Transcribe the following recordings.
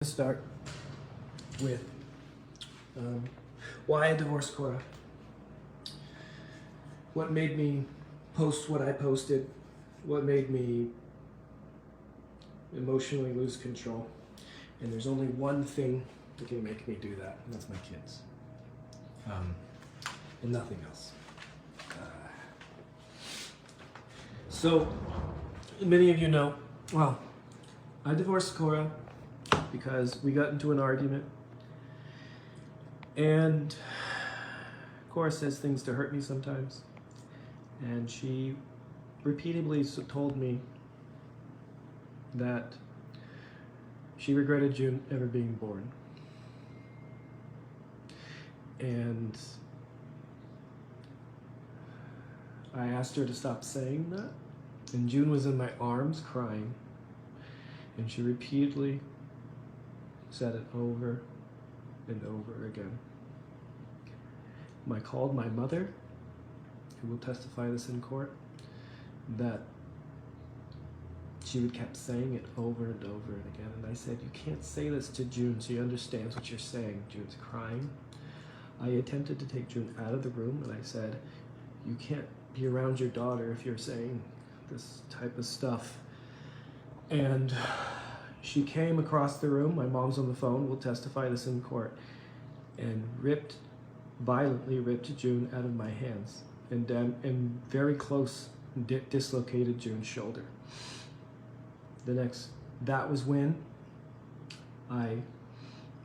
Start with why I divorced Cora. What made me post what I posted? What made me emotionally lose control? And there's only one thing that can make me do that, and that's my kids. And nothing else. So, many of you know, well, I divorced Cora because we got into an argument, and Cora says things to hurt me sometimes, and she repeatedly told me that she regretted June ever being born. And I asked her to stop saying that, and June was in my arms crying, and she repeatedly said it over and over again. I called my mother, who will testify this in court, that she would kept saying it over and over and again. And I said, you can't say this to June. She understands what you're saying. June's crying. I attempted to take June out of the room, and I said, you can't be around your daughter if you're saying this type of stuff. And she came across the room, my mom's on the phone, will testify this in court, and violently ripped June out of my hands, and very close dislocated June's shoulder. That was when I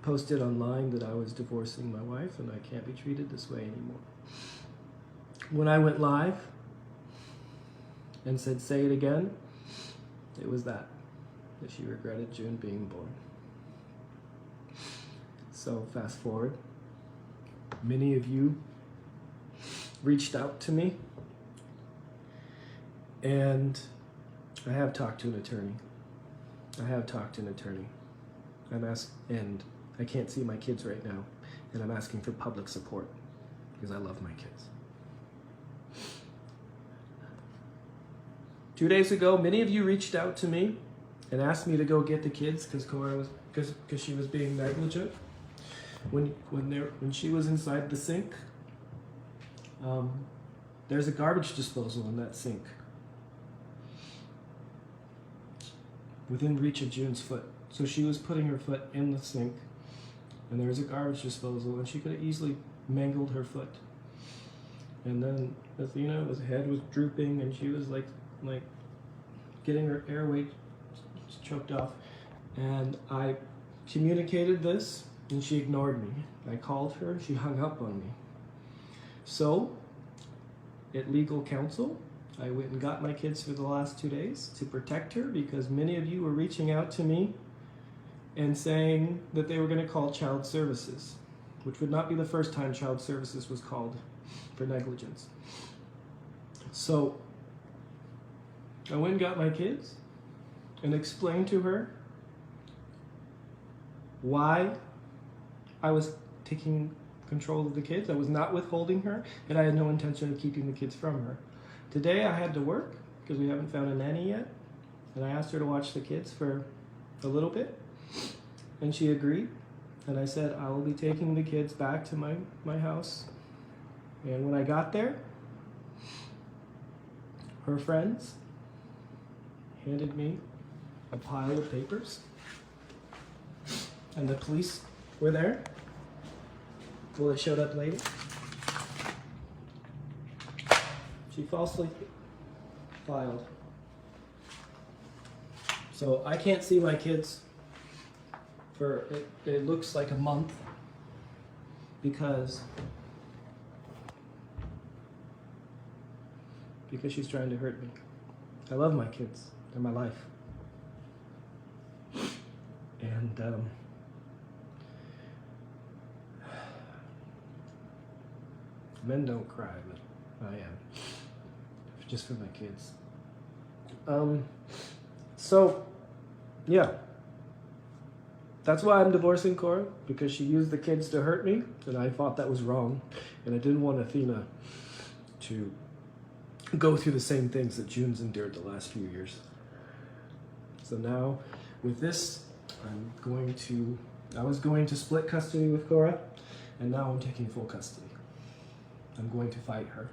posted online that I was divorcing my wife and I can't be treated this way anymore. When I went live and said, say it again, it was that she regretted June being born. So fast forward, many of you reached out to me, and I have talked to an attorney. And I can't see my kids right now, and I'm asking for public support because I love my kids. 2 days ago, many of you reached out to me and asked me to go get the kids because she was being negligent when she was inside the sink. There's a garbage disposal in that sink, within reach of June's foot. So she was putting her foot in the sink, and there was a garbage disposal, and she could have easily mangled her foot. And then Athena's head was drooping, and she was like getting her airway choked off. And I communicated this, and she ignored me. I called her, she hung up on me. So, at legal counsel, I went and got my kids for the last 2 days to protect her, because many of you were reaching out to me and saying that they were going to call child services, which would not be the first time child services was called for negligence. So I went and got my kids and explained to her why I was taking control of the kids. I was not withholding her, and I had no intention of keeping the kids from her. Today I had to work because we haven't found a nanny yet, and I asked her to watch the kids for a little bit, and she agreed. And I said, I will be taking the kids back to my house. And when I got there, her friends handed me a pile of papers, and the police were there. Well, they showed up later. She falsely filed. So I can't see my kids for, it looks like a month, because she's trying to hurt me. I love my kids. They're my life. And men don't cry, but I am. Just for my kids. So, yeah. That's why I'm divorcing Cora, because she used the kids to hurt me, and I thought that was wrong. And I didn't want Athena to go through the same things that June's endured the last few years. So now, with this, I was going to split custody with Cora, and now I'm taking full custody. I'm going to fight her.